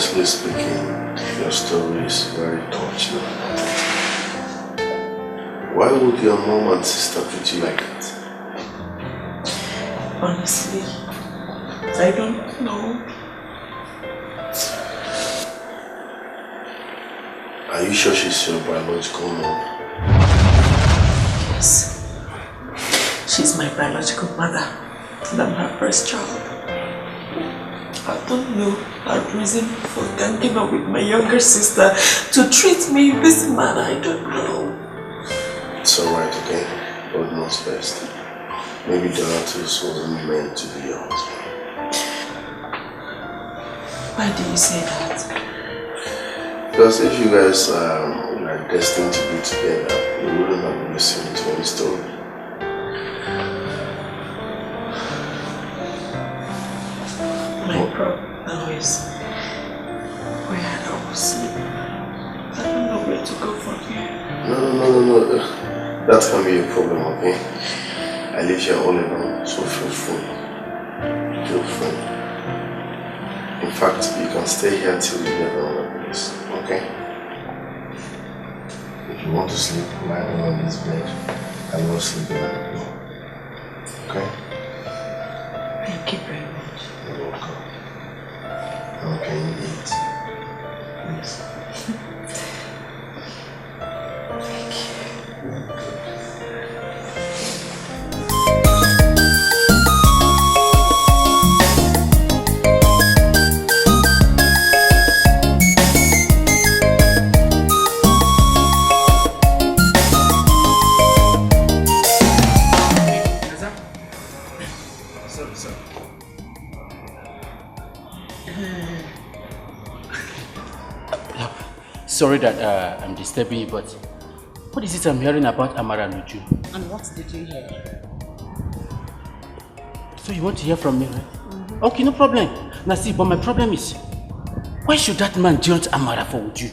Honestly speaking, your story is very touching. Why would your mom and sister treat you like that? Honestly, I don't know. Are you sure she's your biological mom? Yes. She's my biological mother, and I'm her first child. I don't know her reason for ganging up with my younger sister to treat me this manner. I don't know. It's alright, okay? God knows best. Maybe Donatus wasn't meant to be your husband. Why do you say that? Because if you guys are destined to be together, you wouldn't have listened to any story. My problem now is where I will sleep. I don't know where to go from here. No. That can be a problem, okay? I live here all alone, so feel free. Feel free. In fact, you can stay here till you get another place, okay? If you want to sleep, lie down on this bed. I will sleep in the floor. Okay? Thank you very much. You're welcome. Now can you eat? Please. Thank you. Sorry that I'm disturbing you, but what is it I'm hearing about Amara and Uju? And what did you hear? So you want to hear from me, right? Okay, no problem. Now see, but my problem is, why should that man judge Amara for Uju?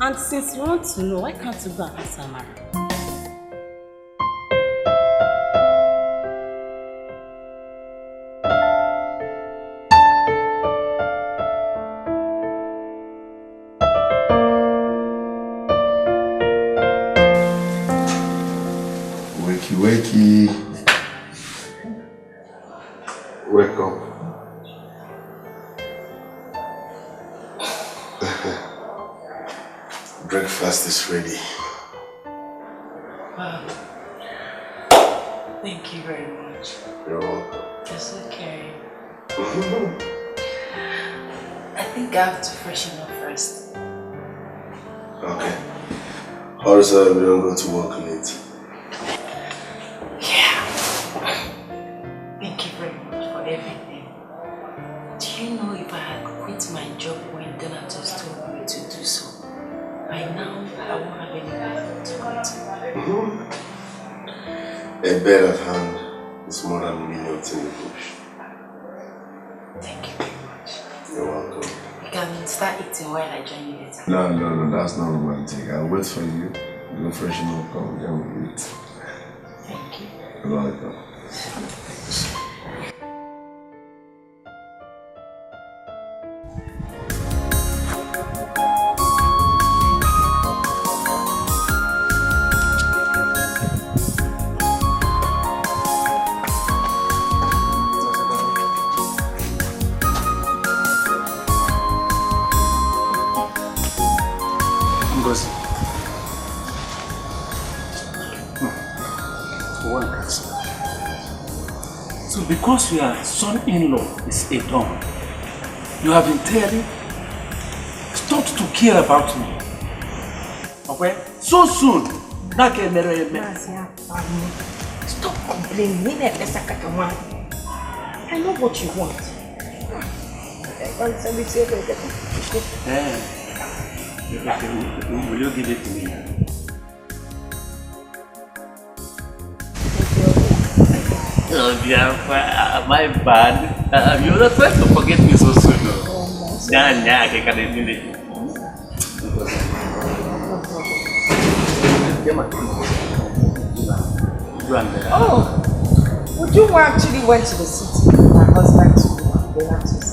And since you want to know, why can't you go and ask Amara? Wakey. Wake up. Breakfast is ready. Wow. Thank you very much. You're welcome. It's okay. I think I have to freshen up first. Okay. Or so we don't go to work late. Thank you very much for everything. Do you know if I had quit my job when Donatus told me to do so, by now I won't have anywhere to go to. A bed at hand is more than millions in the bush. Thank you very much. You're welcome. You can start eating while I join you later. No, that's not romantic. I'll wait for you. Go freshen up, come, then we'll eat. Thank you. You're welcome. So because your son-in-law is a don, you have entirely stopped to care about me. Okay? So soon, stop complaining. I know what you want. Will you give it to me? Oh, yeah, my bad. You're not trying to forget me so soon. Yeah, I can't do it. Oh, Uju actually went to the city with my husband to Donatus.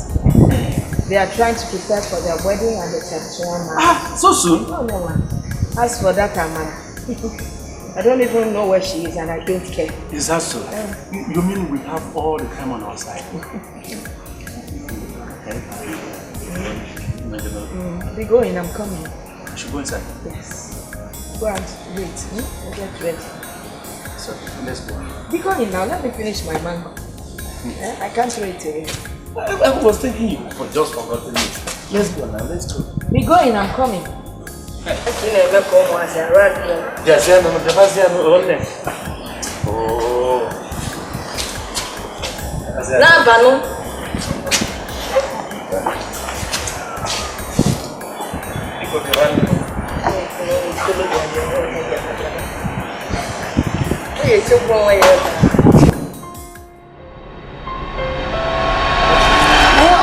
They are trying to prepare for their wedding and the traditional marriage. Ah, so soon? No, man. As for that, Amara, I don't even know where she is and I don't care. Is that so? You mean we have all the time on our side? Be going, I'm coming. I should go inside? Yes. Go and wait. I'll get ready. So, let's go. Be going now, let me finish my mango. I can't wait to eat. I was thinking you for just forgotten it. Let's go now, let's go. Be going, I'm coming. Yes, oh.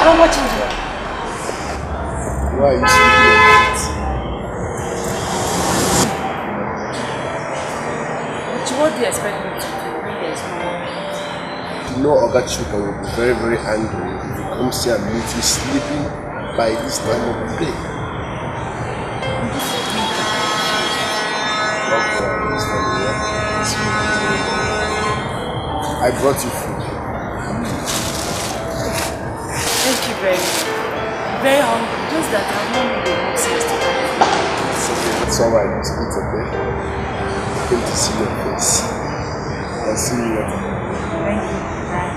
I'm watching you. Why are you sleeping? What do you expect me to do when there's no one? You know Oga Chuka will be very, very angry if he comes here and meets you sleeping by this time of the day. I brought you food. Thank you very much. Very hungry. Just that I've not made the most yesterday. It's okay. It's alright. It's okay. Good to see your face. I'll see you later. Thank you. Bye.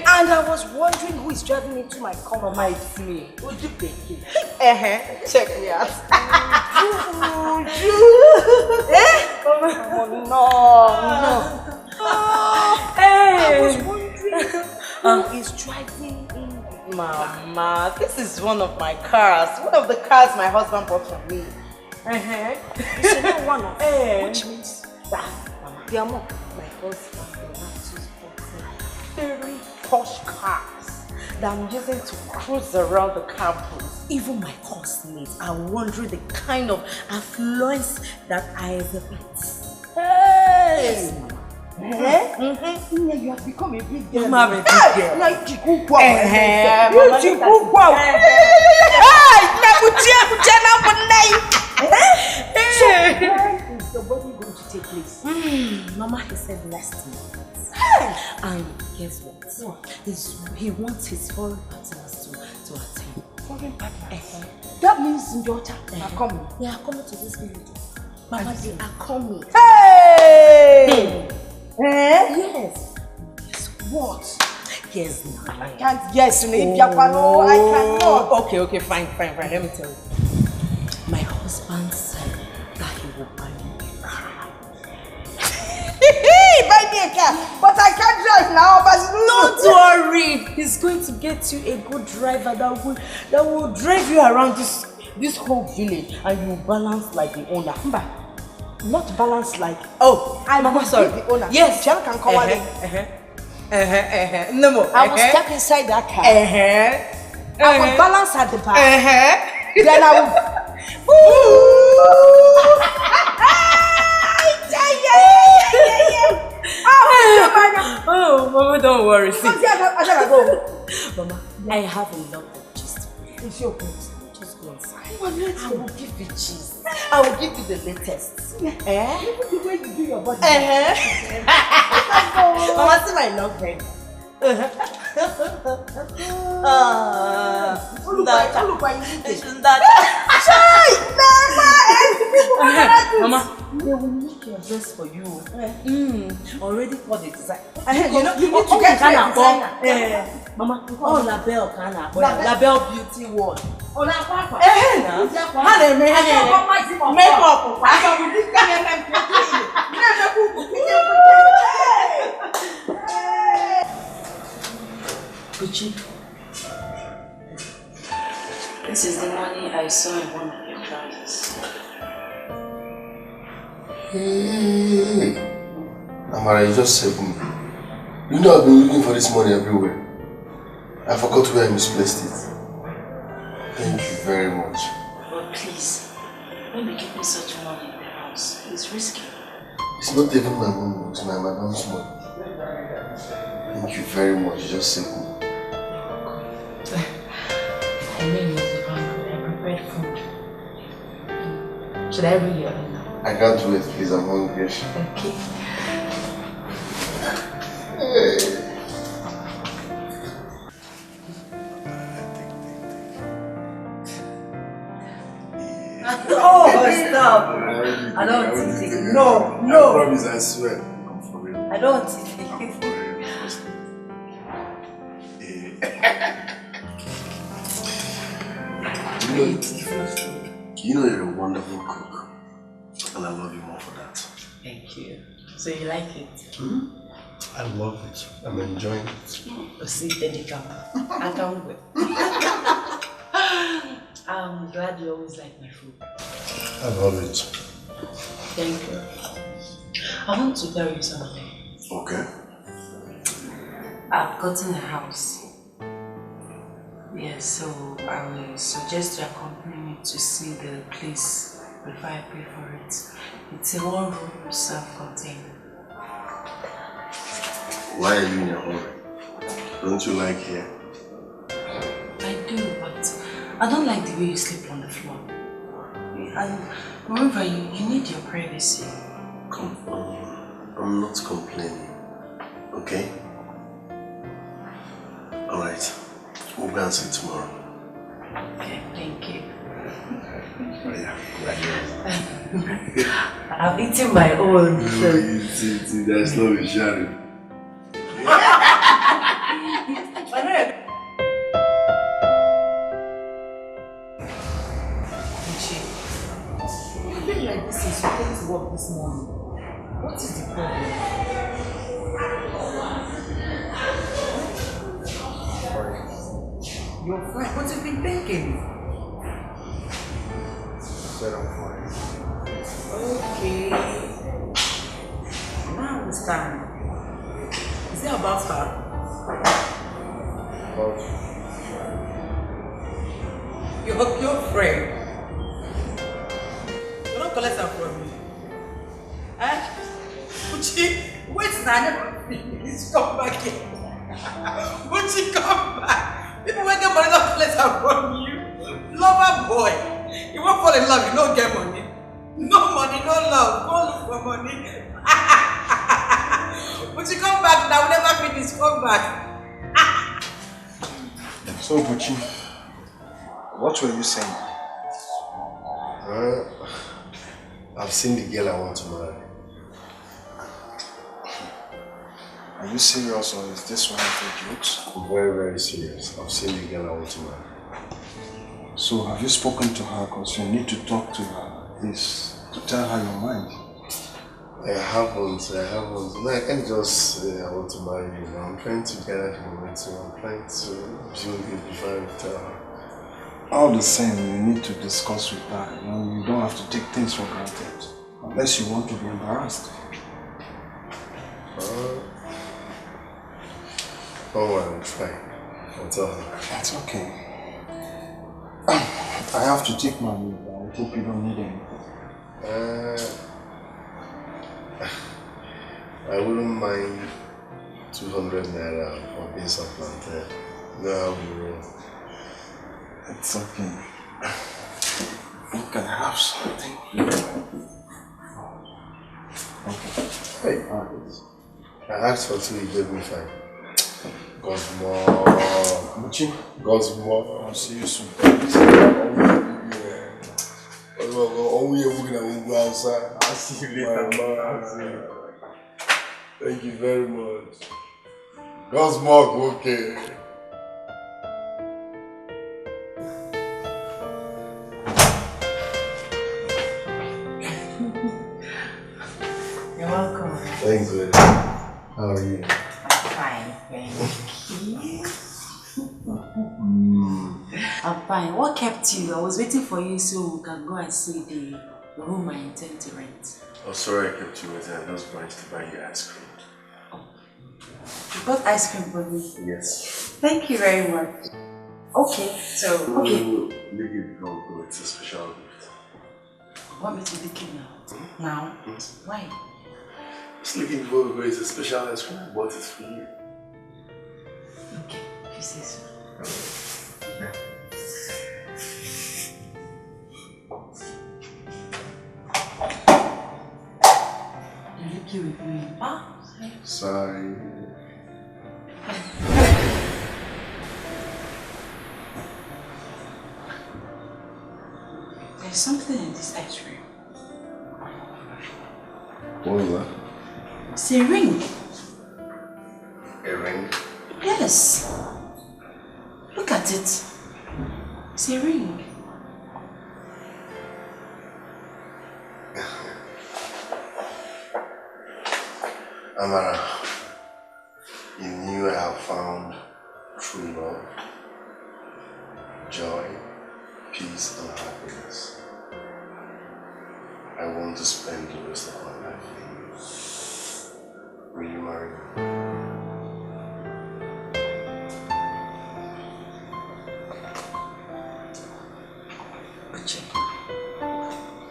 And I was wondering who is driving into my car. Mama, it's me. Would you take it? Check me out. I was wondering who is driving in. Mama, this is one of my cars. One of the cars my husband bought for me. It's not one of them. Which means that Mama, my husband will have to sponsor very posh cars that I'm using to cruise around the campus. Even my classmates are wondering the kind of affluence that I exhibit. Hey! You have become a big girl. Mama, a big girl. Like you go wow. You go wow. When is the wedding going to take place? Mama, he said last month. And guess what? He wants his foreign partners to attend. Foreign partners? That means your child are coming. They are coming to this village. Mama, they are coming. Hey! Yes. Guess what? guess now. I can't guess. I cannot. Okay, fine. Let me tell you. My husband said that he will buy me a car. Buy me a car, but I can't drive now. But Don't worry, he's going to get you a good driver that will drive you around this whole village, and you will balance like the owner. not balance like. Oh, I'm sorry. The owner. Yes, Jan can come out. No more. I will step inside that car. I will balance at the back. Then I will. Oh, Mama, don't worry. Mama, I have a lot of cheese. It's your good. Just go inside. I will give you cheese. I will give you the latest. Even the way you do your body. Mama, see my love ring. Mama, they will make your dress for you. Already for the design. You need to get Mama, label label beauty world. Gucci, this is the money I saw in one of your trousers. Hey, Amara, you just saved me. You know I've been looking for this money everywhere. I forgot where I misplaced it. Thank you very much. But please, don't be keeping such money in the house. It's risky. It's not even my money, it's my madam's money. Thank you very much, you just saved me. I know you was hungry. I prepared food. Should I bring you in now? I can't wait, please, I'm hungry. Okay. Hey. Oh, stop. I don't want to take it. No. I promise, I swear. I'm for real. I don't want to take it. You know you're a wonderful cook. And I love you more for that. Thank you. So you like it? I love it. I'm enjoying it. See, Dikeh. I can't wait. I'm glad you always like my food. I love it. Thank you. I want to tell you something. Okay. I've gotten a house. Yes, so I will suggest you accompany me to see the place before I pay for it. It's a one-room, self-contained. Why are you in a hurry? Don't you like here? I do, but I don't like the way you sleep on the floor. And moreover, you need your privacy. Come on. I'm not complaining. Okay? Alright. We'll go and see tomorrow. Okay, thank you. Oh yeah, I've eaten my own. There's no sharing. You've been like this since you came to work this morning. What is the problem? You're fine. What have you been thinking? I said I'm fine. Okay. Now I understand. Is it about her? But Your girlfriend. You don't collect her from me. Eh? Uchi, wait now. Please come back here. Uchi, come back. People when get money don't collect her from you. Lover boy. You won't fall in love, you don't get money. No money, no love. Go look for money. Uchi, come back now. We'll never finish. Come back. so, Gucci, what were you saying? I've seen the girl I want to marry. Are you serious or is this one of your jokes? I'm very, very serious. I've seen the girl I want to marry. So have you spoken to her? Because you need to talk to her, please, to tell her your mind. I haven't. No, I can't just say I want to marry you. I'm trying to get her momentum. I'm trying to build it before I tell her. All the same, you need to discuss with her. You know, you don't have to take things for granted. Unless you want to be embarrassed. Oh, I'll try. I'll tell her. That's okay. I have to take my leave. I hope you don't need anything. I wouldn't mind 200 naira for being supplanted. No, I'll be real. It's okay. You can have something. Okay. Hey, I asked for 2, you gave me 5. God's more. Muchi. God's more. I'll see you soon. I'll see you later. Thank you very much. God's more, okay. You're welcome. Thanks, baby. How are you? I'm fine, thank you. I'm fine. What kept you? I was waiting for you so we can go and see the room I intend to rent. Oh, sorry I kept you waiting. I just wanted to buy you ice cream. You bought ice cream for me? Yes. Thank you very much. Okay, so, okay. Look at go. It's a special gift. Want me to lick it now? Now? Why? Just looking for go. It's a special ice cream. I bought it for you. Okay, if you say so. You lick it with me. Ah, sorry. There's something in this ice cream. What was that? It's a ring. A ring? Yes. Look at it. It's a ring. Amara, you knew I have found true love, joy, peace, and happiness. I want to spend the rest of my life with you. Will you marry me?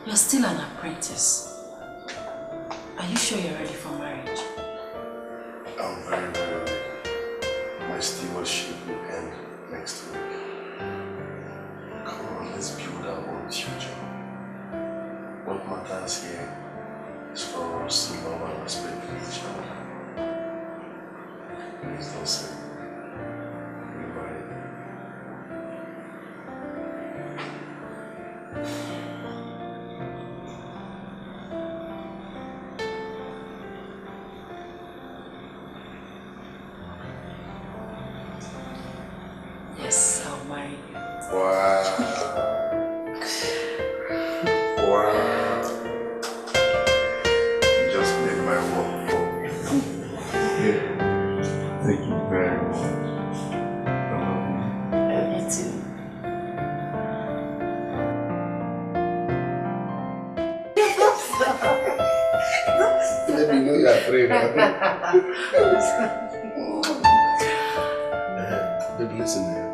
You're still an apprentice. Are you sure you're ready for marriage? I'm very, very ready. My stewardship will end next week. Come on, let's build our own future. What matters here is for us to love and respect each other. Please don't say we marry. Yes, I'll marry you. Wow. Wow. You just made my work for me. Thank you very much. I love you too. Let me know you're afraid. Baby, listen here.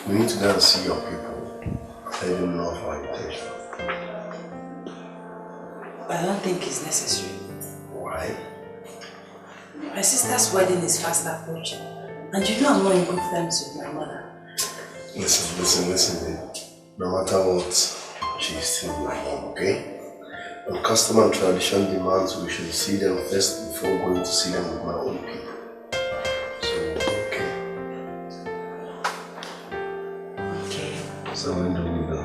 We need to go and see your people. Let them know of our intention. I don't think it's necessary. Why? My sister's wedding is fast approaching. And you know I'm not in good terms with my mother. Listen, baby. No matter what, she's still my mom, okay? And custom and tradition demands we should see them first before going to see them with my own people. So, okay. Okay. So when do we go?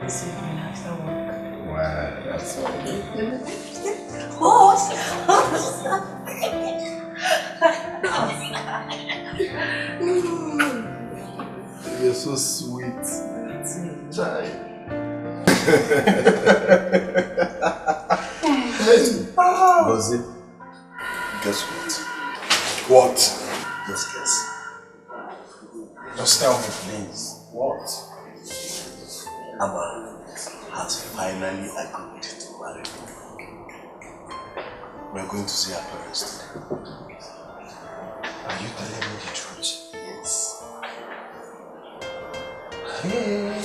This evening after work. Wow, that's all. so sweet. Chai. Bozzy, guess what? What? Just guess. Just tell me, please. What? Amara has finally agreed to marry me. We're going to see her parents today. Are you telling me the truth? Yes. Hey.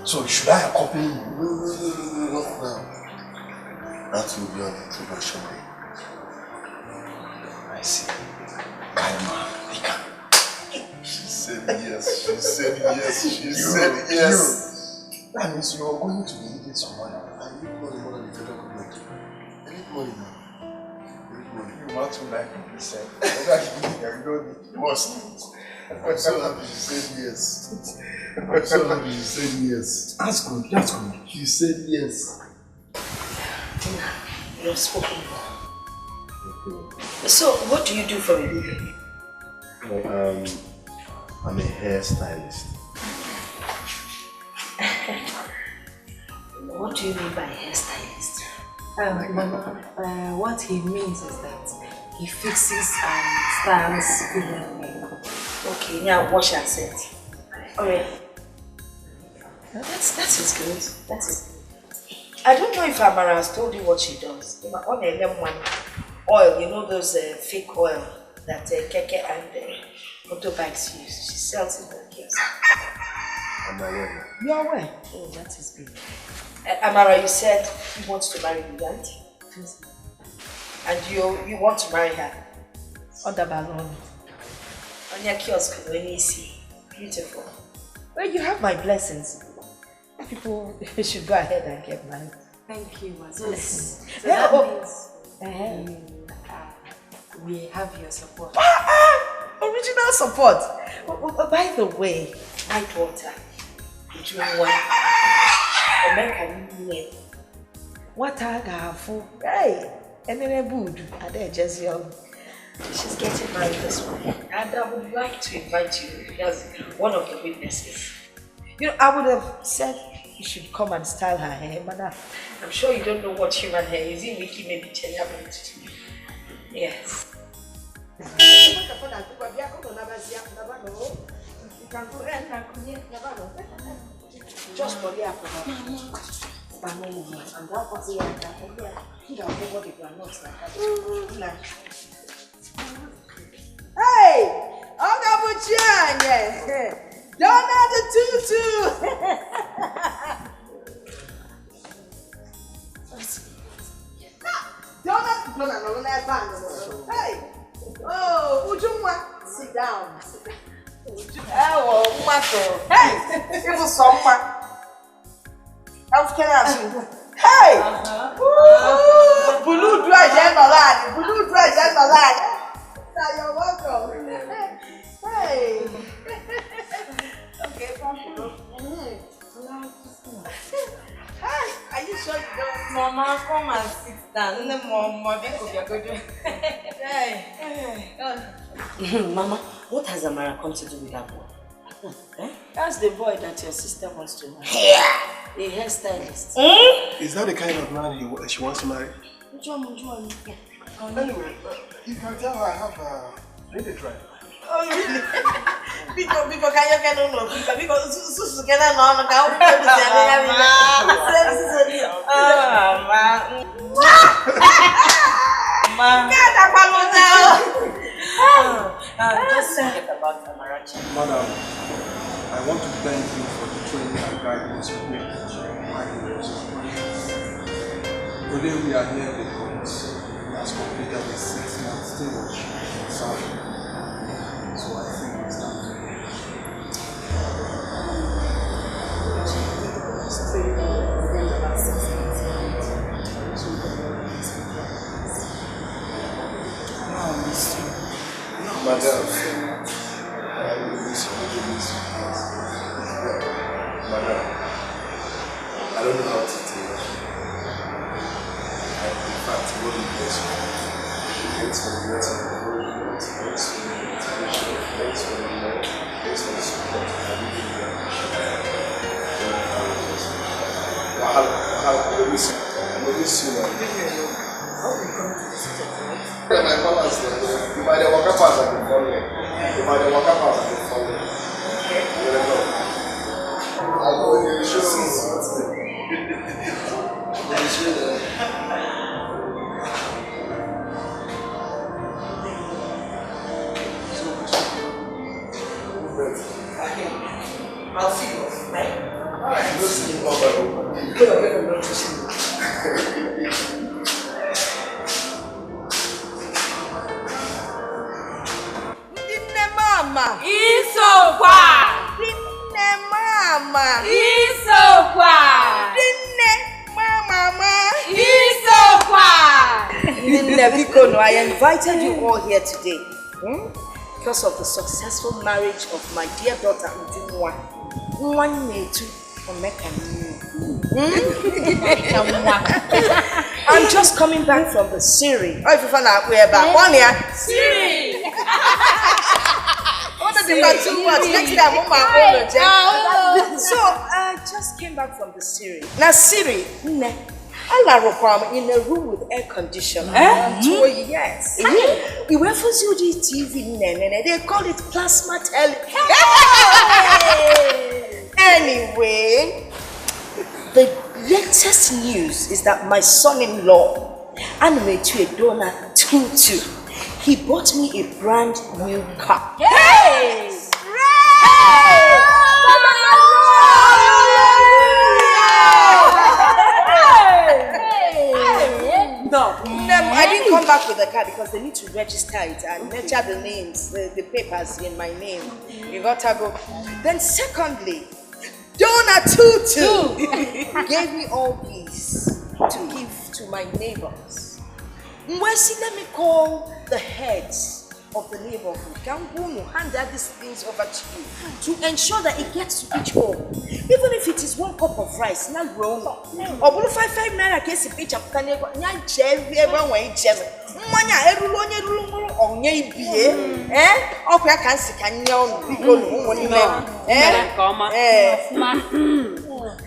So should I accompany you? No, not now. That will be on the introduction day. I see. Kaima, Dikeh. She said yes, she said yes, she said yes. That means you are going to be needing some money. I need money more than the federal government. I need money now. I need money. You want to like what you said. You don't need. You must need. I'm so happy she said yes. I'm so happy she said yes. That's good, that's good. She said yes. Tina, you have spoken well. Okay. So, what do you do for a living? Well, I'm a hairstylist. What do you mean by hairstylist? Mama, what he means is that he fixes and styles female hair. Okay, now wash and set. Alright. That is good. That is good. I don't know if Amara has told you what she does. On a lemon oil, you know those fake oil that Keke and motorbikes use. She sells it like yes. I'm aware. You're aware? Oh, that is good. Amara, you said you want to marry me, right? Yes. And you want to marry her? Other balloon. On your kiosk, when you see. Beautiful. Well, you have my blessings. People should go ahead and get married. Thank you, Ma. So Yeah, that means we have your support. Original support. By the way, My daughter, you want American name. what I got for? Hey, and then a boot. I dare just young. She's getting married this week, and I would like to invite you as one of the witnesses. You know, I would have said you should come and style her hair, but I'm sure you don't know what human hair is. In Wiki, maybe tell you about it. Yes. just for the Hey! Donald the tutu! Donald, hey! Oh, Ujumwa, sit down. Oh, hey! Even someone. How can I see? Hey! Blue dry general, blue dry general. Now you're welcome. Hey! Okay, come on. Hi, are you sure you don't? Mama, come and sit down. No, Mama, Mama, what has Amara come to do with that boy? That's the boy that your sister wants to marry. Yeah. A hairstylist. Is that the kind of man she wants to marry? Anyway, you can tell her I have a lady driver. Oh, really? Because can you get on? Because Susu can on account. Just forget about Amarachi. Madam, I want to thank you for the training and guidance you gave to my years. Today we are here because he has completed his 6 months stage serving. So I think it's time to Madam, I will miss you. Madam, I don't know how to tell you. In fact, what you bless you. Thanks for the blessing of the Lord. Thanks for the motivation. Thanks for the love. Thanks for the support. I really appreciate it. I miss you. Man. My balance is you might walk up as I can follow you. You might walk up as I can follow you. You don't know. I'll go in the show. I'll see you, right? Alright. You'll see you. Mama. Isokwa. Dinne mama. Isokwa. Dinne mama. Isokwa. Dinne Bikono, I invited you all here today because of the successful marriage of my dear daughter Udinwa. I'm just coming back from the Siri. Oh, if you find out where back, one here. Siri. Next time, so I just came back from the Siri. Now Siri, in a room with air conditioner. Oh yes. It refers you the TV, they call it plasma television. Anyway, the latest news is that my son-in-law, Ini Edo, Tonto, he bought me a brand new car. Hey! No, I didn't come back with the car because they need to register it and enter the names, the papers in my name. You got to go. Then secondly, Tonto gave me all these to give to my neighbors. Let me call the heads of the neighborhood. Hand out these things over to you to ensure that it gets to each home. Even if it is 1 cup of rice, not grown up. Or 5 naira case of each of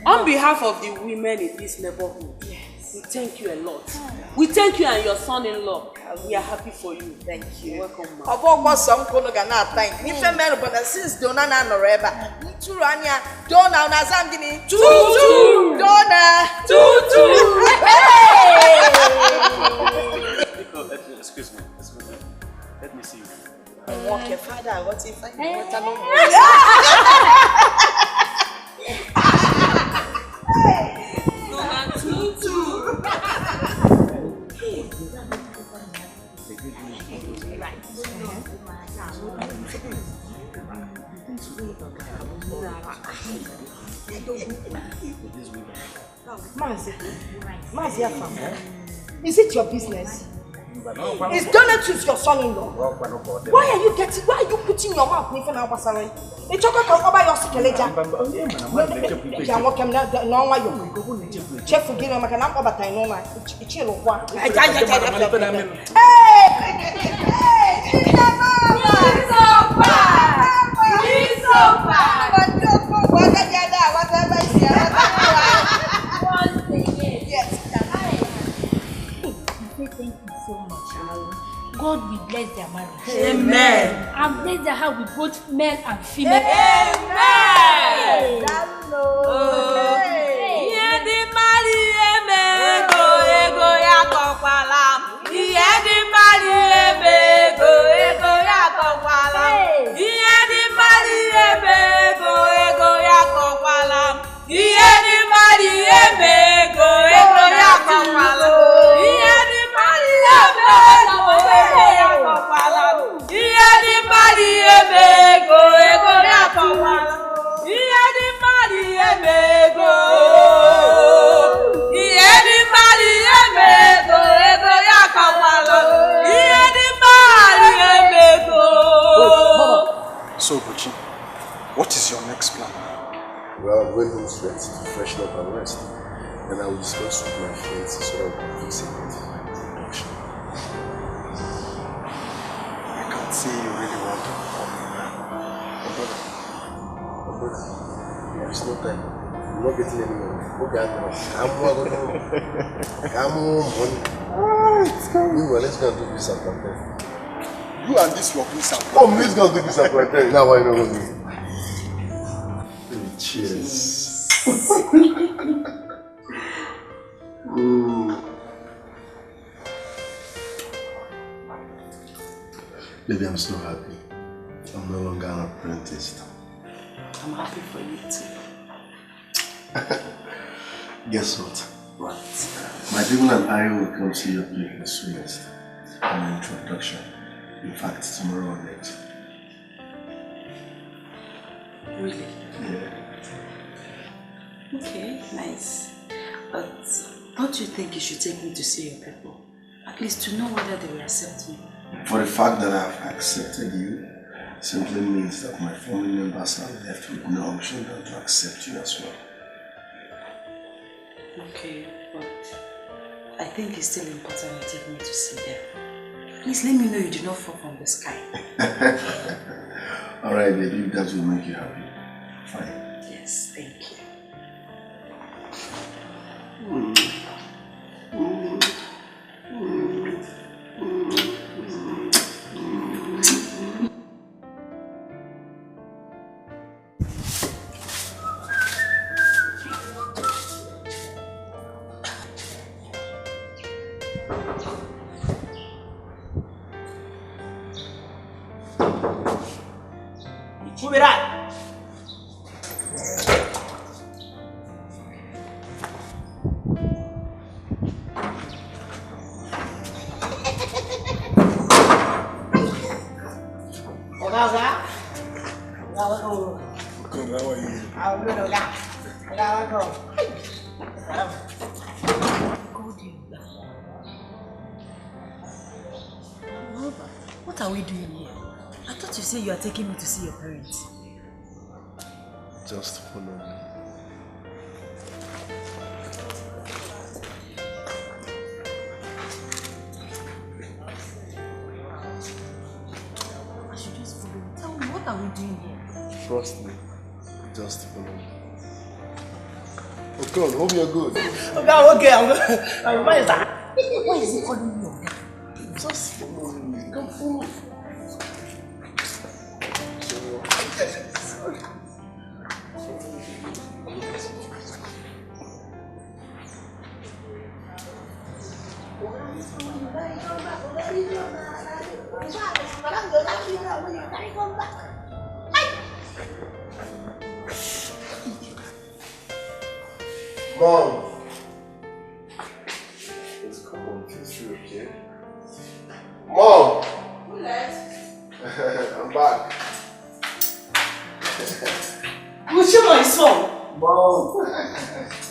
on behalf of the women in this neighborhood, we thank you a lot. We thank you and your son-in-law. We are happy for you. Thank you. Welcome, ma. Since Donna Noreba, Donna Nazangini, Donna. Excuse me. Let me see you. Walk your father. What if I is it your business? Is Donald your son-in-law? Why are you putting your mouth in front of us? It's okay to over your skeleton. Chef for dinner, I can have over time. God will bless their marriage. Amen. And bless their house with both male and female. Amen. So, Gucci, what is your next plan? Well, I'm going home straight to freshen up and rest. Then I will discuss with my friends so that we can fix it. can see you really want to come. There's no time. I'm not getting anywhere. Okay, I'm money. It's coming. Let's go and do this appointment. You and this your visa. Oh, let's go and do this appointment. Now I know what to do. Cheers. Baby, I'm so happy. I'm no longer an apprentice. I'm happy for you too. Guess what? What? My people and I will come see your place the soonest. An introduction. In fact, tomorrow or next. Really? Yeah. Okay, nice. But don't you think you should take me to see your people? At least to know whether they will accept me. For the fact that I've accepted you simply means that my family members are left with no option than to accept you as well. Okay, but I think it's still important you take me to see them. Please let me know you do not fall from the sky. Alright, baby, if that will make you happy. Fine. Yes, thank you. Move it out. Good, how are you? What are we doing here? I thought you said you are taking me to see your parents. Just follow me. I should just follow you. Tell me, what are we doing here? Trust me. Just follow me. Okay, hope you're good. Okay, I'm good. Why is he calling me on that? Just follow me. Come follow me. Mom! Let's come on, feel free, okay? Mom! Who left? I'm back. Mucho, my son. Mom!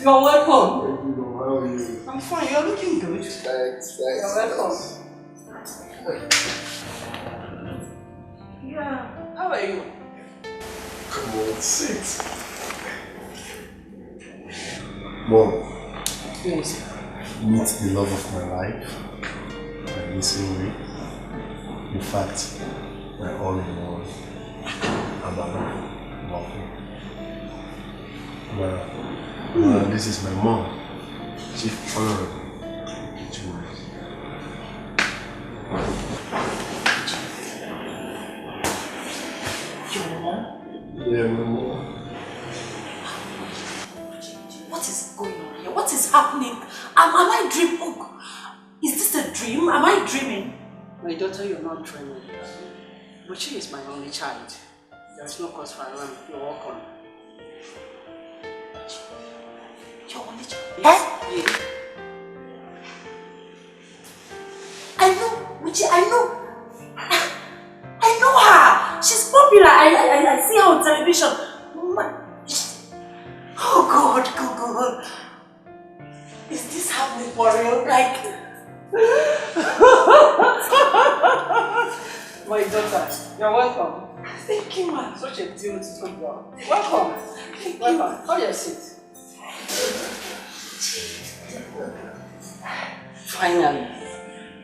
You're welcome. Thank you, Mom. How are you? I'm fine, you're looking good. Thanks. You're welcome. Yeah, how are you? Come on, sit. Mom. Yes. Meet the love of my life. My missing way. In fact, my all in all. Mama, this is my mom. Chief Honorable. Your mom? Yeah, my mom. What is going on here? What is happening? Am I dreaming? Oh, is this a dream? Am I dreaming? My daughter, you're not dreaming. Micheal is my only child. There is no cause for alarm. You're welcome. Your only child? Yes. Yes. I know, Micheal, I know her. She's popular. I see her on television. Oh God. Is this happening for real? Like... My daughter, you're welcome. Thank you, ma. Such a beautiful girl. Welcome. Thank Welcome. you. Have your seat. Finally,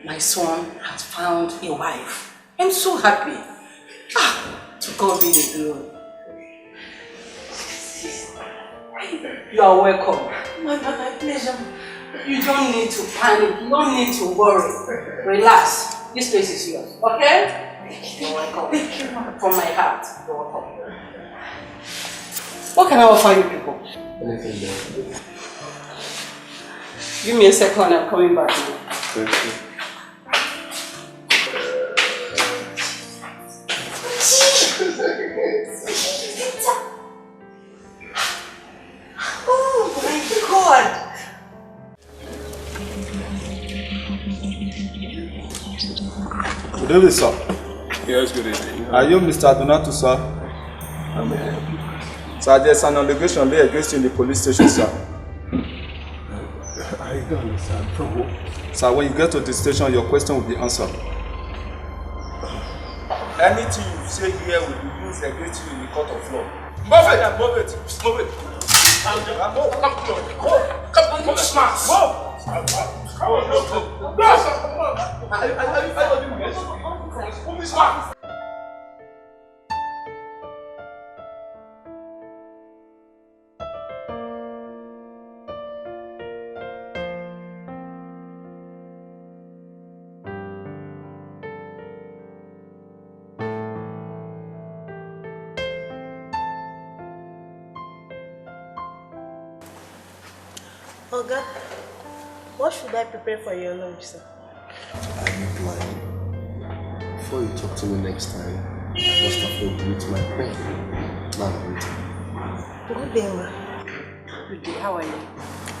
my son has found a wife. I'm so happy. To God be the glory. You are welcome. My pleasure. You don't need to panic. You don't need to worry. Relax. This place is yours. Okay? You're welcome. Thank you. From my heart. You're welcome. What can I offer you people? Anything there? Give me a second. I'm coming back now. Thank you. Oh my God! Good evening, sir. Yes, good evening. Are you Mr. Donato, sir? Sir, there's an allegation laid against you in the police station, sir. I don't understand. From who? Sir, when you get to the station, your question will be answered. Anything you say here will be used against you in the court of law. Move it! Move it! Move it! Come on, smart! Move! Come on, move! Move smart! Oga, what should I prepare for your lunch, sir? Are you blind? Before you talk to me next time, first of all, greet my friend. Man, greet me. Good day, ma. Good day. How are you?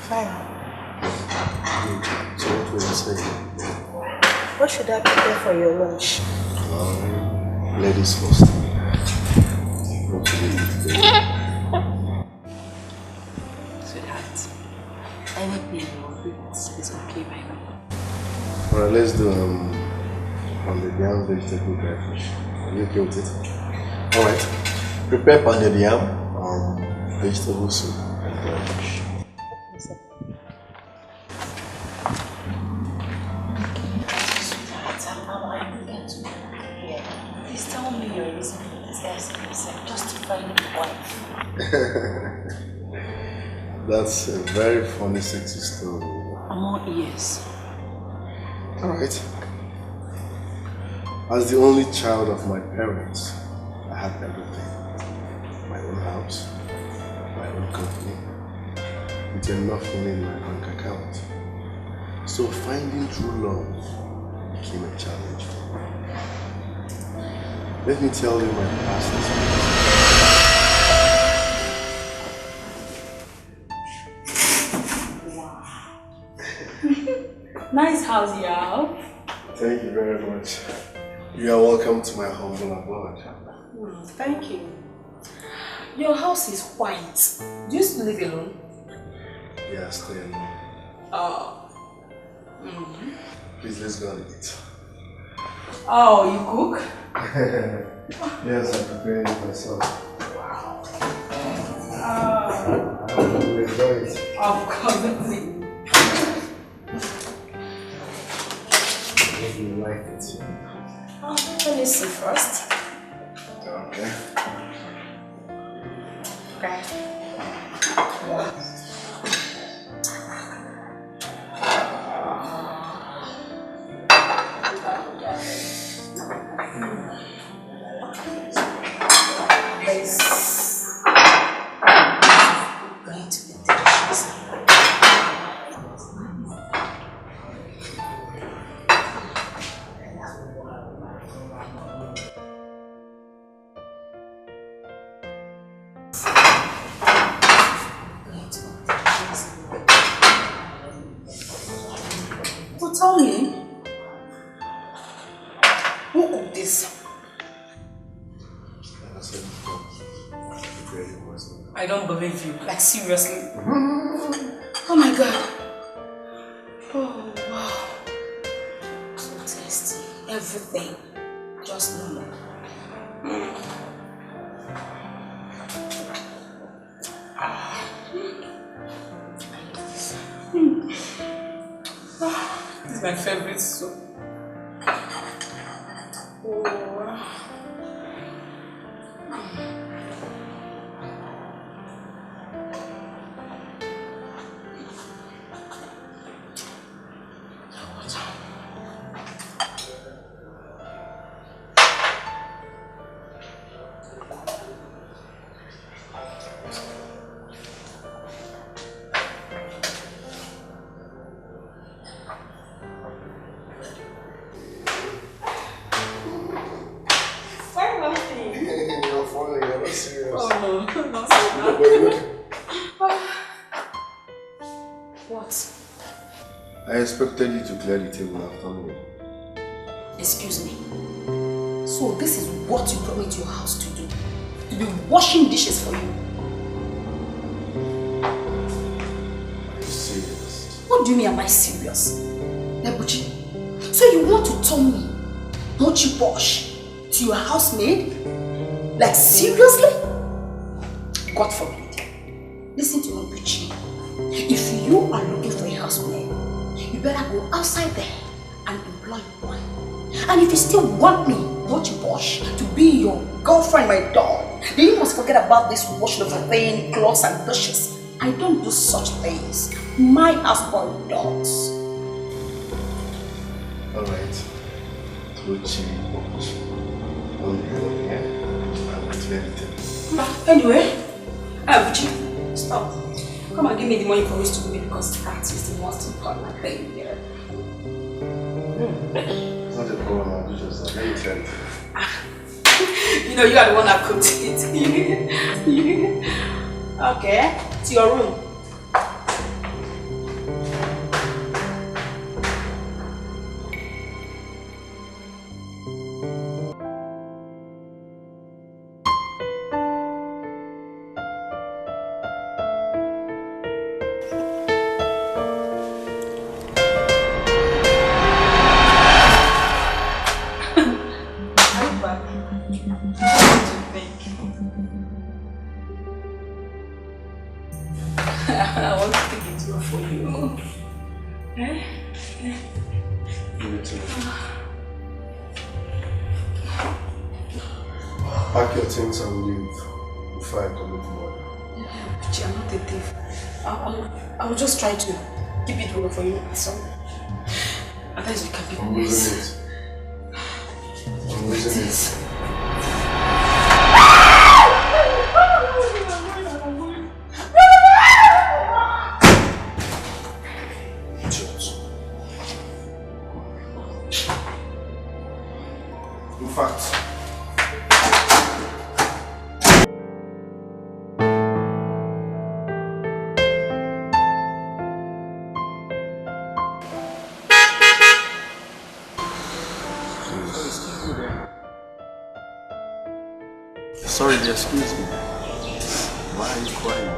Fine. Good. So what will you say? What should I prepare for your lunch? Ladies first. What will you eat today? Sweetheart, anything you want is okay by me. Alright, let's do pounded yam vegetable dry fish. Are you okay with it? Alright. Prepare pounded yam, vegetable soup, and dry fish. Please tell me your reason for this guy's just to find a wife. That's a very funny, sexy story. I'm all ears. Alright. As the only child of my parents, I had everything. My own house, my own company, with enough money in my bank account. So finding true love became a challenge. Let me tell you my past experience. Nice house you have. Thank you very much. You are welcome to my humble abode. Thank you. Your house is white. Do you still live alone? Yeah, stay alone. Please, let's go and eat. Oh, you cook? Yes, I'm preparing it myself. Wow. I will enjoy it. Of course, that's it. Hope you like it. Let me see first. Okay. Okay. Going to be delicious. So tell me, who cooked this? I don't believe you. Like seriously. Oh my god. Oh wow. So tasty. Everything. Just normal. This is my favorite soup. Oh. What? I expected you to clear the table after me. Excuse me. So this is what you brought me to your house to do? To be washing dishes for you? Are you serious? What do you mean am I serious? Nebuchi, so you want to turn me, Mochi Bosh, to your housemaid? Like seriously? God forbid. Listen to me, Buchi. If you are looking for a housemaid, you better go outside there and employ one. And if you still want me, Mochi Bosh, to be your girlfriend, my dog, then you must forget about this washing of a thing, clothes and dishes. I don't do such things. My houseboy does. Alright. Mochi Bosh. On the road, yeah? I'm clear the table. Anyway, Buchi, stop. Come and give me the money for us to do it because that is the most important thing here. It's not a problem, I'll do just that. Let me tell you. You know, you are the one that cooked it. Okay, to your room. I want to take it through for you. Me too. Pack your things and leave before I commit murder. Buchi, I'm not a thief. I will just try to keep it real for you. So, otherwise you can be I'm losing it. I'm losing it. In fact, sorry, excuse me. Why are you crying?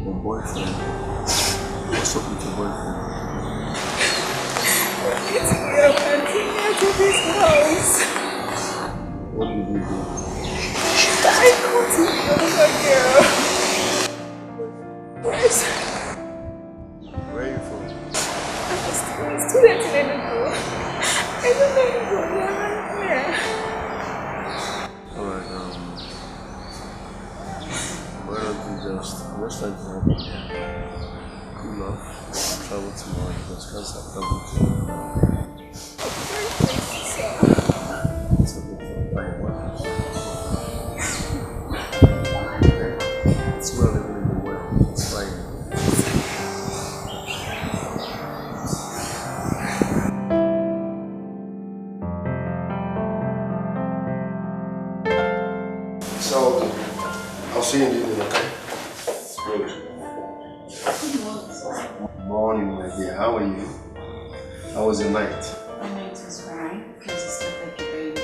Your boyfriend. What's up with your boyfriend? To this house. What did you do? I caught another girl. Yes. Where are you from? I'm a student in Edo. I don't know if you're here. Alright, why don't you just trying to help me cool off, travel tomorrow because cancer travel tomorrow. It's a bit of time, what? It's well living in the world, it's fine. So, I'll see you in the evening, okay? Good. Morning, my dear. How are you? How was your night? My night was fine because it's not like a baby.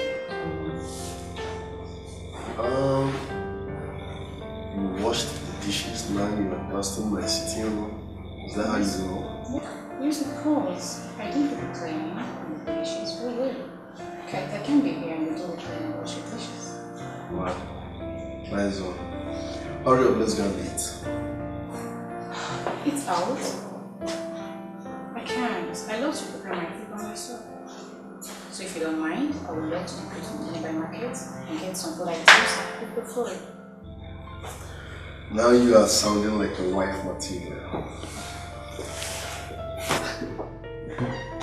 You washed the dishes, now you are dusting my sitting room. Is that how you roll? Yeah, use of course. I didn't do the cleaning and the dishes. Where were you? I can't be here and you do the cleaning and wash your dishes. Wow. Nice one. Hurry up, let's go and eat. It's out. I can't. I love to prepare my food by myself. So if you don't mind, I would love to go to the nearby market and get some food items and cook the food. Now you are sounding like a wife material.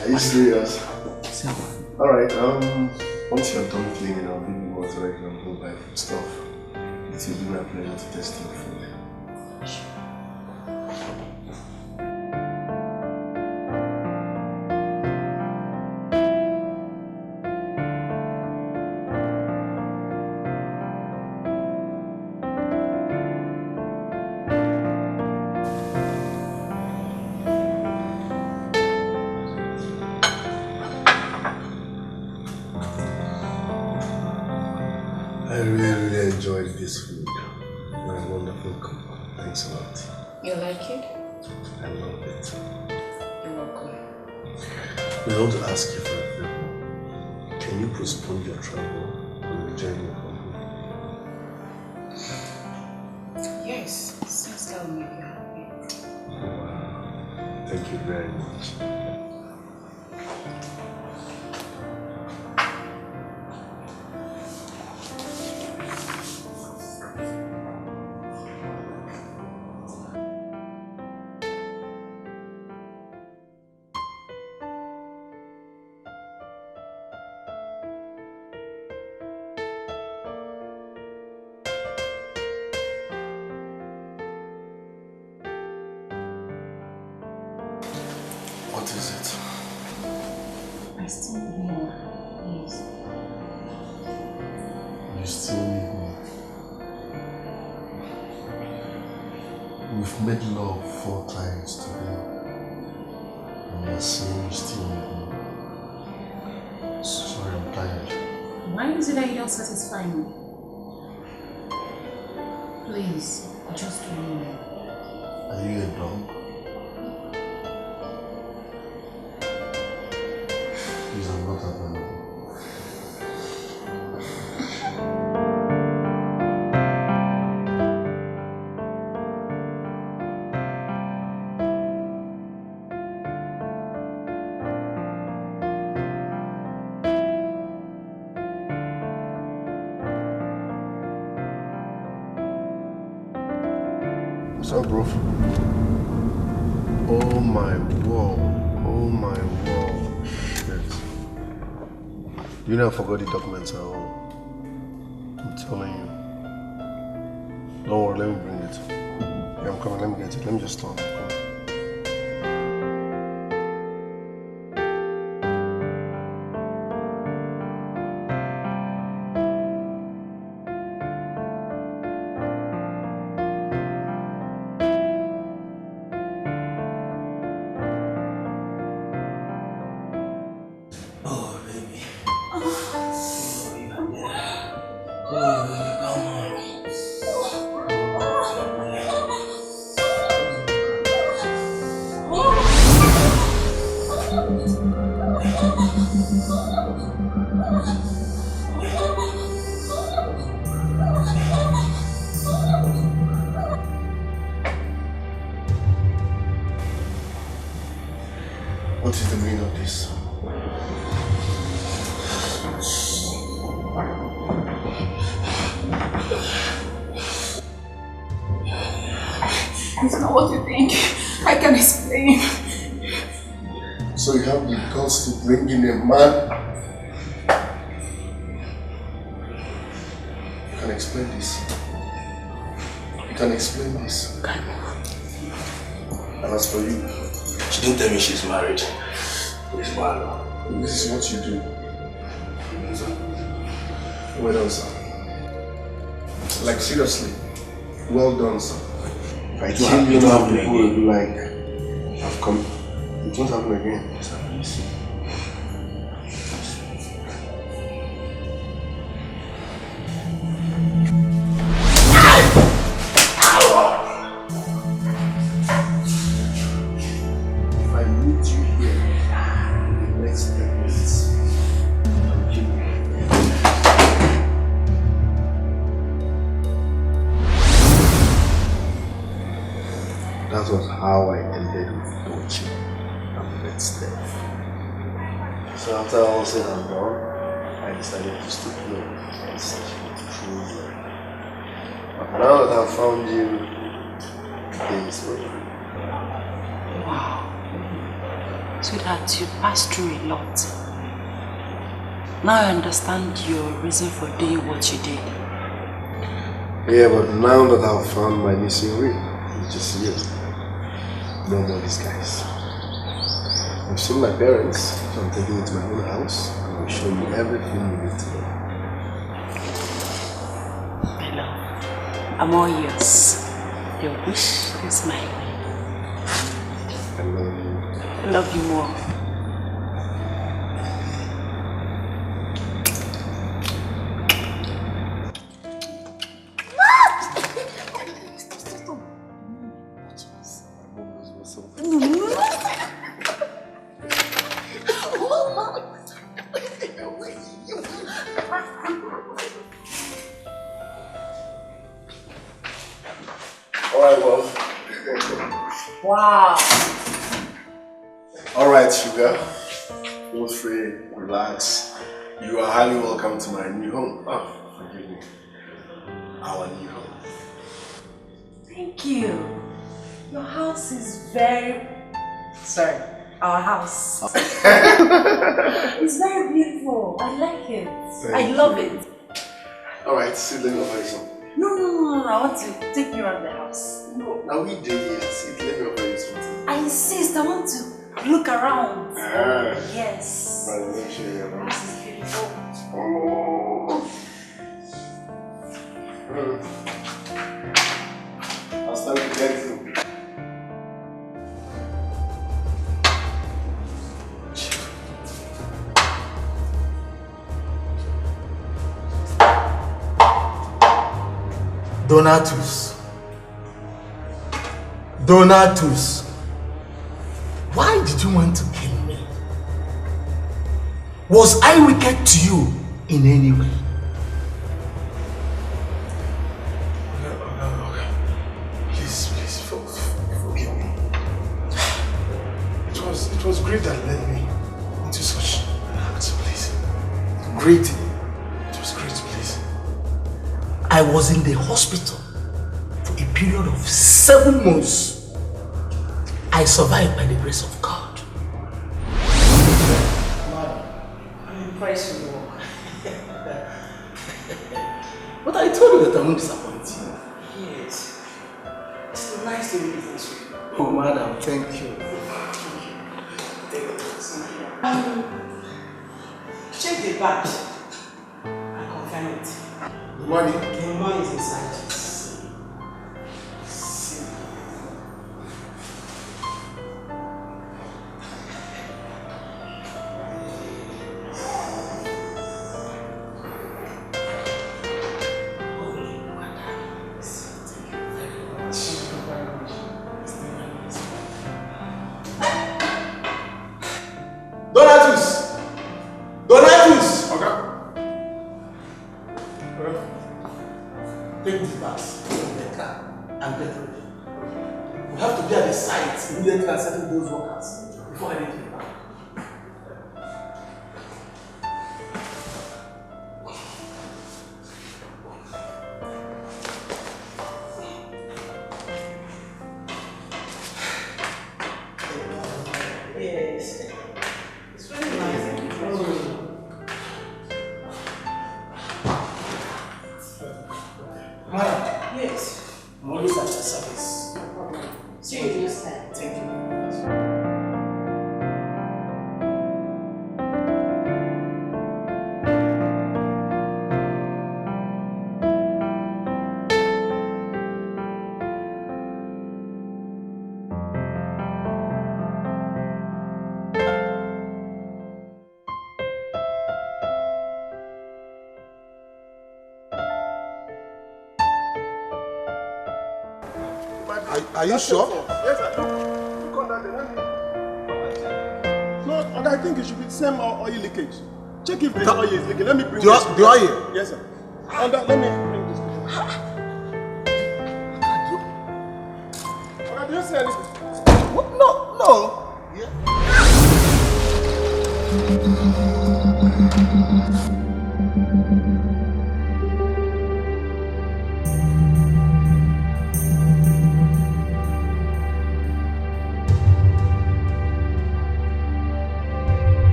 Are you serious? Alright, once you're done cleaning, I'll give you what's ready and go buy stuff. It will be my pleasure to test your food. this food. You're a wonderful cook. Thanks a lot. You like it? I love it. You're welcome. I want to ask you for a favor. Can you postpone your travel and rejoin your company? Yes, since that will make you happy. Wow. Thank you very much. What is it? I still need more, please. You still need me. We've made love 4 times today. And you're saying you still need me. Sorry, I'm tired. Why is it that you don't satisfy me? Please, just let me know. Are you a dog? Please, I'm not available. What's up, bro? Oh my wall. Oh my wall. Shit. You know I forgot the documents at home. I'm telling you. Don't worry, let me bring it. Yeah, I'm coming, let me get it. Let me just stop. What is the meaning of this? It's not what you think. I can explain. So you have the guts to bring in a man? You can explain this. You can explain this. And as for you, she didn't tell me she's married. It's bad. This is what you do. Well done, sir. Like seriously, well done, sir. If I kill you now, people will be like, I've come. It won't happen again. If I meet you here in the next 10 minutes, I'll kill you. That was how I ended with Dolce and Bet's death. So after all said and done, I decided to stoop low and search for true love. But now that I've found you, the day is over. Wow. Sweetheart, you passed through a lot. Now I understand your reason for doing what you did. Yeah, but now that I've found my missing ring, which is you, no more disguise. I've seen my parents, so I'm taking you to my own house and I'll show you everything you need to know. My love, I'm all yours. Your wish is mine. I love you. I love you more. Alright, well. Wow. Alright, sugar. Feel free, relax. You are highly welcome to my new home. Oh, forgive me. Our new home. Thank you. Your house is very... Sorry, our house. It's very beautiful. I like it. I love it. Alright, sit down and find some. No. I want to take you around the house. No, now we do here. Sit, let me offer you something. I insist. I want to look around. Yes. Right, let me show you around. This is beautiful. I'll start to get you. Donatus, why did you want to kill me? Was I wicked to you in any way? Please, forgive me. It was great that led me into such an act, please. Great. It was great, please. I was in the hospital for a period of 7 months. I survived by the grace of God. Madam, I'm impressed with your work. But I told you that I won't disappoint you. Yes. It's so nice to do business with you. Oh, madam, thank you. Check the badge and confirm it. The money? The money is inside. Donatus! Okay. Take this bus from the car and get ready. We have to be at the site immediately and settle those workers before anything happens. Yes. It's very nice. Madam. Yes. I'm always at your service. See you next time. Thank you. Are you sure? Yes, sir. Look on that. No, and I think it should be the same oil leakage. Check if the oil is leaking. Let me bring this. The oil? Yes, sir. And let me bring this. Okay, do you see anything? What? No.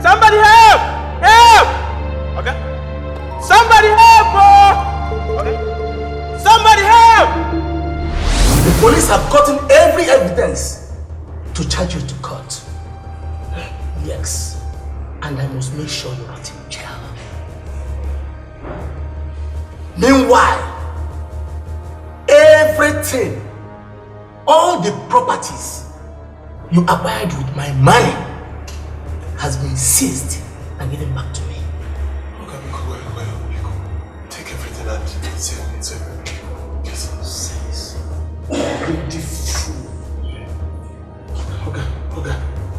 Somebody help! Help! Okay. Somebody help! Okay. Somebody help! The police have gotten every evidence to charge you to court. Yes. And I must make sure you're not in jail. Meanwhile, everything, all the properties you acquired with my money has been seized and given back to me. Okay, Biko. Take everything and save me. Jesus. Beautiful.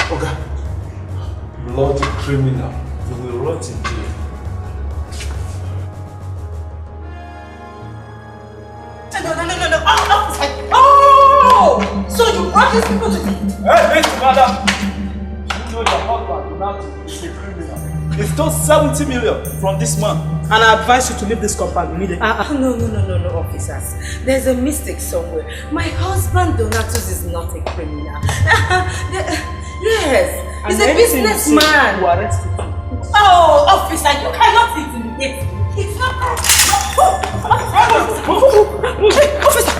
Okay. Bloody criminal. You will rot in jail. No. Oh! So you brought these people to me? Hey, wait, madam. You know your husband is a criminal. He stole 70 million from this man. And I advise you to leave this compound immediately. No, officers. There's a mistake somewhere. My husband Donatus is not a criminal. Yes, he's a businessman. You arrested him. Oh, officer, you cannot intimidate me. It's not that. Officer,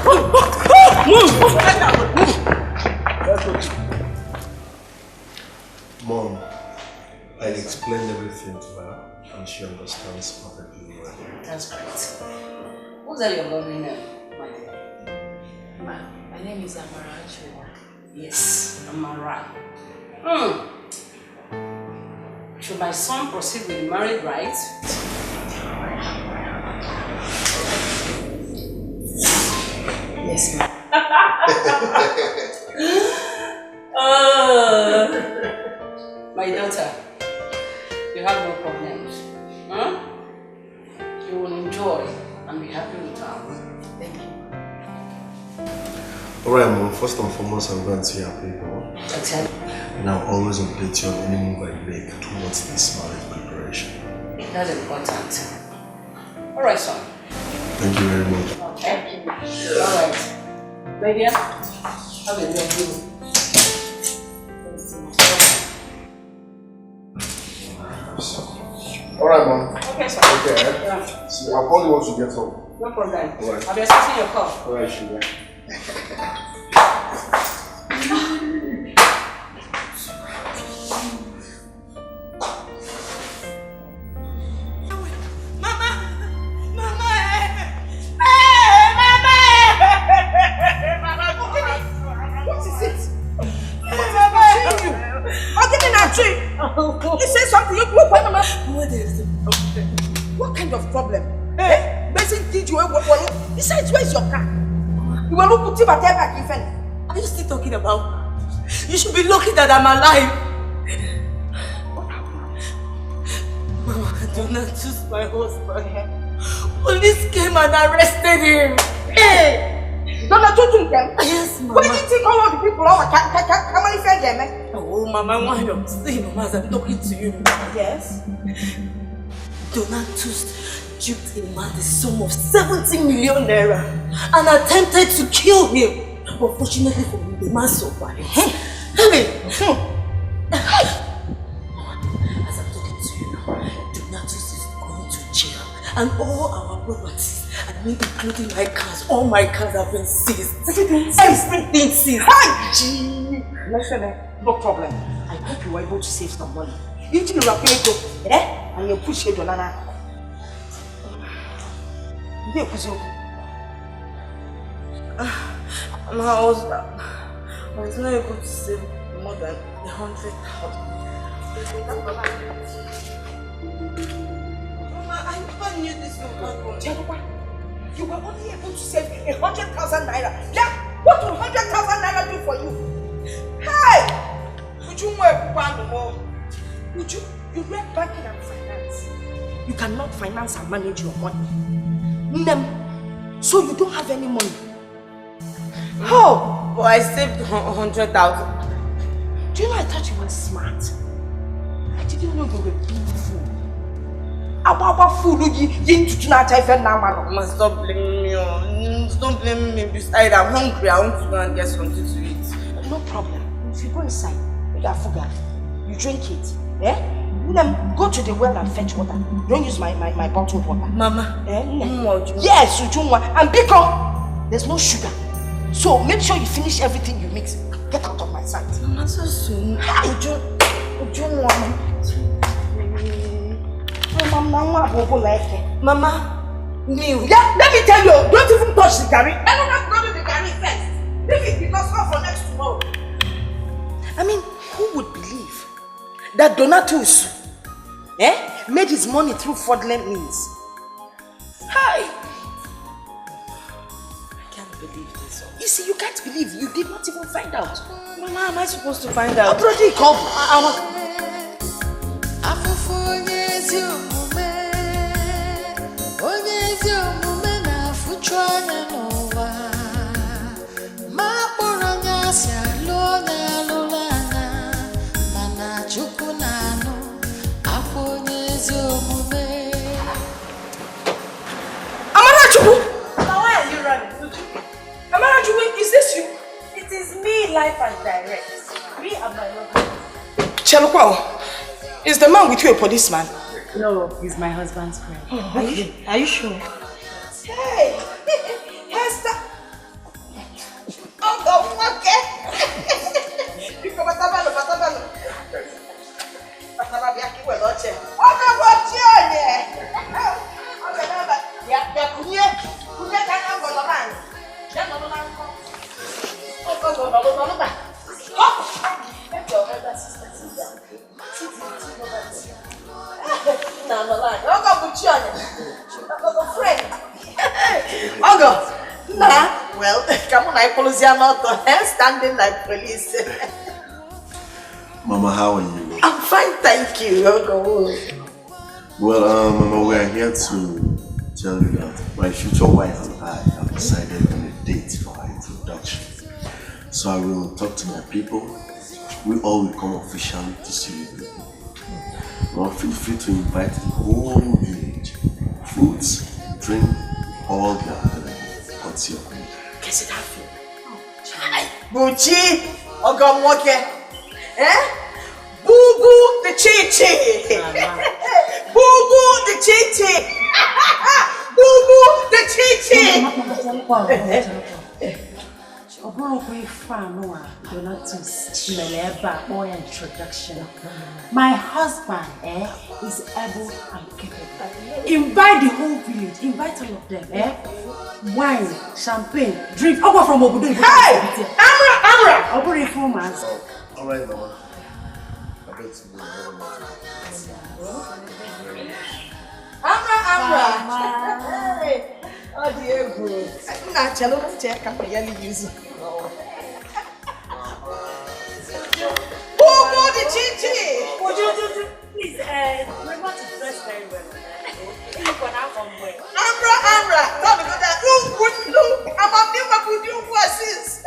move. Mom, I explained everything to her and she understands perfectly well. That's great. What's that your lovely name, my dear? My name is Amara Chua. Yes, Amara. Should my son proceed with the marriage rites? Yes, ma'am. My daughter, you have no problems. You will enjoy and be happy with her. Thank you. Alright, Mom, first and foremost, I'm going to see her people. Okay. And I'll always update you on any move I make towards this marriage preparation. That's important. Alright, son. Thank you very much. Okay. Alright. Baby, have a good day. Alright, Mom. Okay, sir. Okay. Yeah. See, I'll call you once you get home. No problem. Alright. I'll be expecting your call. Alright, sugar. You say something, you go for Mama. What kind of problem? Hey, Mason did you besides, where's your car? You were looking to back even. Are you still talking about? You should be lucky that I'm alive. Mama, do not choose my husband. Police came and arrested him. Hey! Don't you think them? Yes, Mama. What do you think all of the people over can defend them? Oh, Mama, why don't you say, Mama, as I'm talking to you? Yes. Donatus duped a man the sum of 70 million naira and attempted to kill him. But fortunately for me, the man survived. Hey! As I'm talking to you now, Donatus is going to jail and all our properties, and me including my cars, all my cars have been seized. Everything seized. Listen, no problem. I hope you were able to save some money. You didn't go, and you push it on an I was not able to save more than 100,000. Mama, I never knew this would happen. You were only able to save 100,000 naira. Yeah, what will 100,000 naira do for you? Hey! Would you work more? Would you read banking and finance? You cannot finance and manage your money. So you don't have any money. Oh, but I saved 100,000. Do you know I thought you were smart? I didn't know you were being fool. Our fool, you not even now. Must stop blaming me. Don't blame me. Besides, I'm hungry. I want to go and get something to eat. No problem. If you go inside, you got food. You drink it. Eh? Then go to the well and fetch water. Don't use my bottled water. Mama. Yes, Ujunwa. And because there's no sugar. So make sure you finish everything you mix. Get out of my sight. Mama, so soon. Ujunwa. Mama. Milk. Yeah, let me tell you, don't even touch the curry. I don't have to go to the curry first. Leave it because off for next tomorrow. who would believe that Donatus made his money through fraudulent means? Hi! I can't believe this. You see, you can't believe you did not even find out. Mama, how am I supposed to find out? Brody, come. Is this you? It is me, life and direct. Me and my mother. Chelukwa, is the man with you a policeman? No, he's my husband's friend. Oh, okay. Are you sure? Hey! Hester! Oh, okay. Well, come on, I police are not standing like police. Mama, how are you? I'm fine, thank you. Well, Mama, we are here to tell you that my future wife and I have decided on a date for our introduction. So I will talk to my people. We all will come officially to see you people. Now feel free to invite the whole village. Foods, drink, all the available. What's your name? Guess it happened. Buchi, Ogamwoke. Boo boo the chichi. Boo boo the chichi. Boo boo the chichi. My husband is able and capable. Invite the whole village, invite all of them. Wine, champagne, drink. Over from Obudu. Hey! Amra! Obudu Fumas. Alright, Mama. I bet you Amra! Hey! Oh dear good. Nah, chalo na check up really use. Bobo the chichi! Please, remember to dress very well. Amra! Don't do that. Look! I'm a new good voices.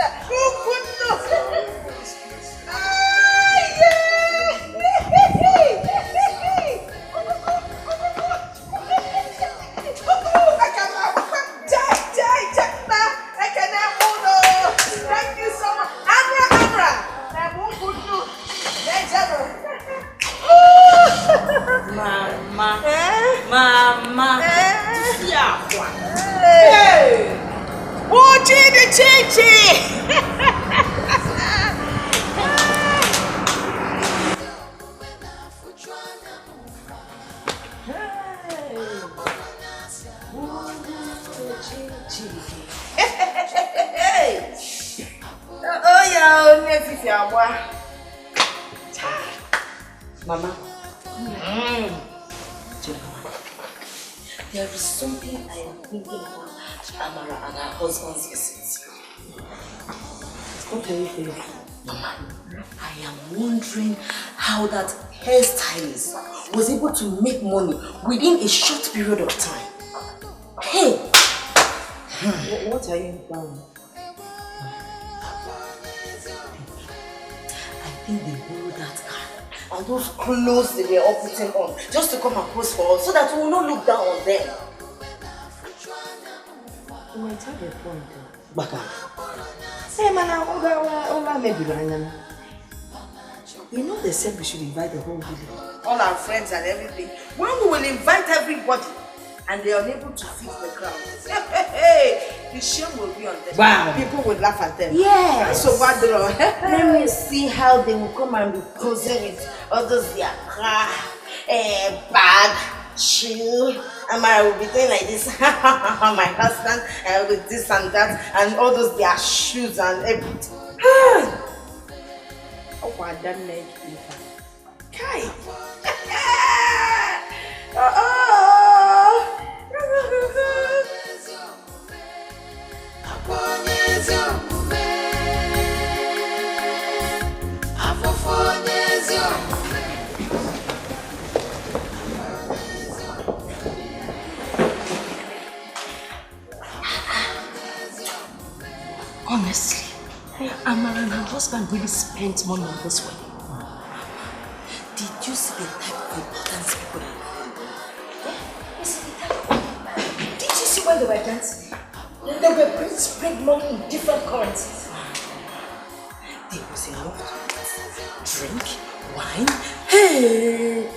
Thank you so much. Amra! Mama. Hey! Buchi the chichi! Mama. There is something I am thinking about Amara and her husband's visit. What are you thinking? Mama, I am wondering how that hairstylist was able to make money within a short period of time. Hey! What are you implying? I think they borrowed that car and those clothes they were all putting on just to come and pose for us so that we will not look down on them. You might have a point. Baka. Hey, man, you know they said we should invite the whole village. All our friends and everything. When we will invite everybody and they are unable to feed the crowd. The shame will be on them. Wow. People will laugh at them. Yes. So what do Let me see how they will come and be posing with all those their car, bag, shoe. And I will be doing like this. My husband with this and that, and all those their shoes and everything. Oh, I don't know. Kai. Honestly, Amara and her husband really spent money on this wedding. Did you see the type of importance people are? Did you see when they were dancing? They were spread money in different currencies. There was enough to drink, wine, hey,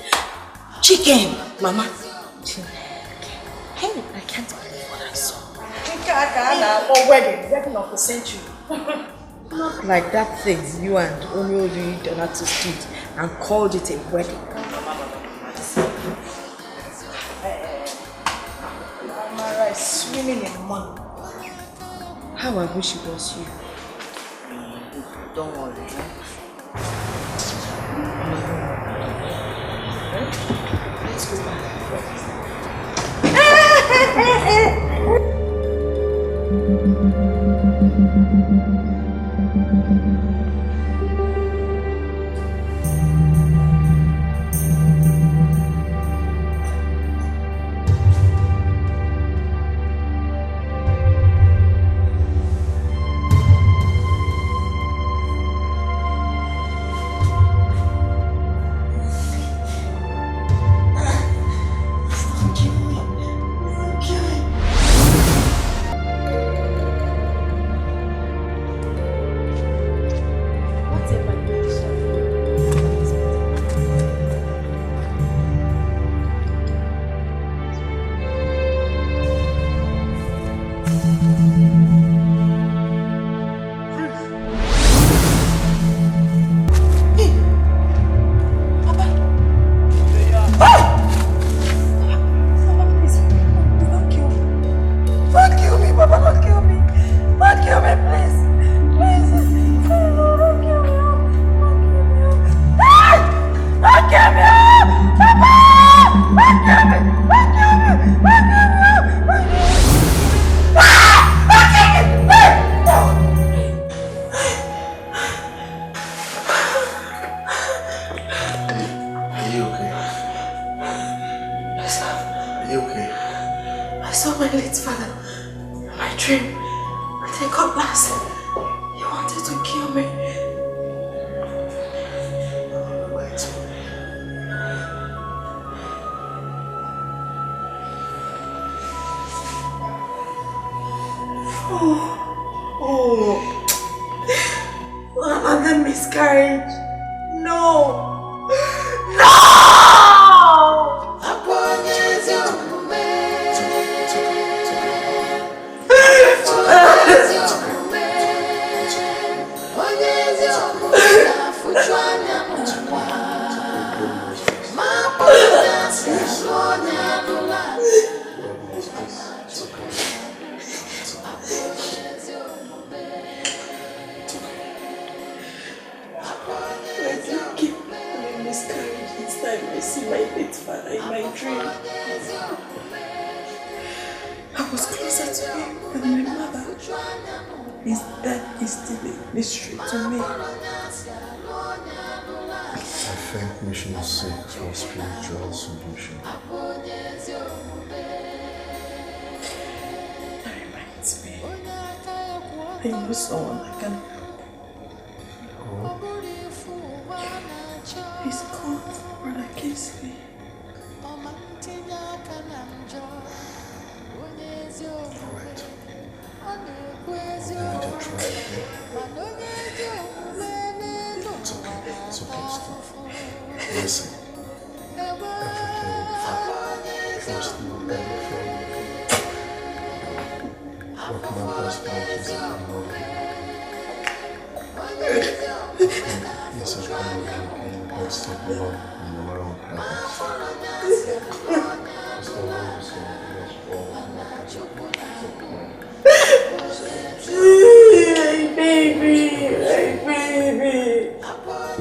chicken, Mama. Hey, I can't believe what I saw. Or wedding of the century. Not like that thing you and Onyoji Donatus did and called it a wedding. Amara is swimming in money. How I wish it was you. Don't worry. Let's go back.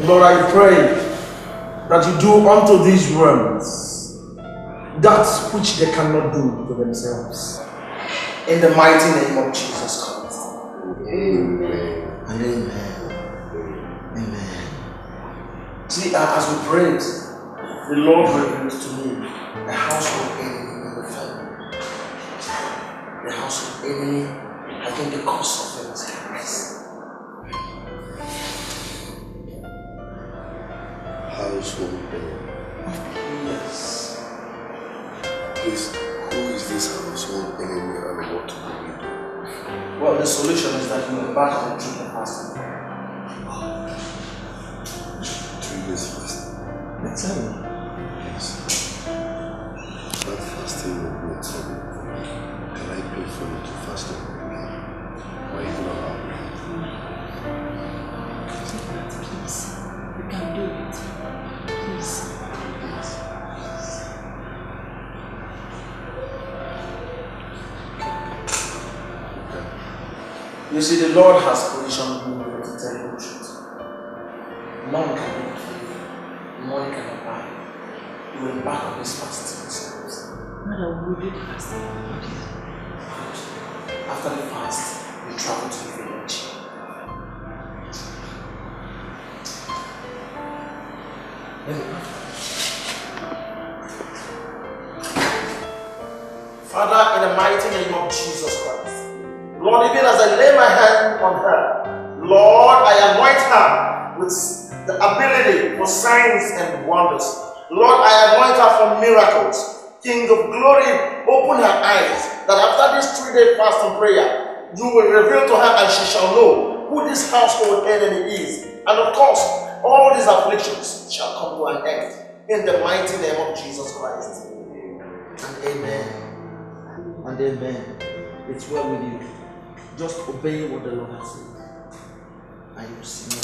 Lord, I pray that you do unto these ones that which they cannot do to themselves. In the mighty name of Jesus Christ. Amen. And amen. Amen. See, as we prayed, the Lord revealed to me a household enemy in the family. The household enemy, I think the cause of them is kindness. Household enemy? Yes. Please, who is this household enemy and what do we do? Well, the solution is that you embark on 3 days fasting. 3 days fasting? Exactly. Yes. That fasting will be a trouble. Can I pay for you to fast on my behalf? Or even on our behalf? Please, we can do it. Please. You see, the Lord has positioned me to tell you the truth. None can do it for you. Money cannot buy you. You will embark on this fast yourselves. Madam, we'll do the fasting. After the fast, you travel to the village. Father, in the mighty name of Jesus Christ, Lord, even as I lay my hand on her, Lord, I anoint her with the ability for signs and wonders. Lord, I anoint her for miracles. King of glory, open her eyes, that after this 3-day fast and prayer, you will reveal to her and she shall know who this household enemy is. And of course, all these afflictions shall come to an end. In the mighty name of Jesus Christ. And amen. And amen. It's well with you. Just obey what the Lord has said. And you will see me.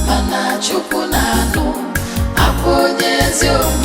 Mana chukwu na anụ, abụ onye ezi omume.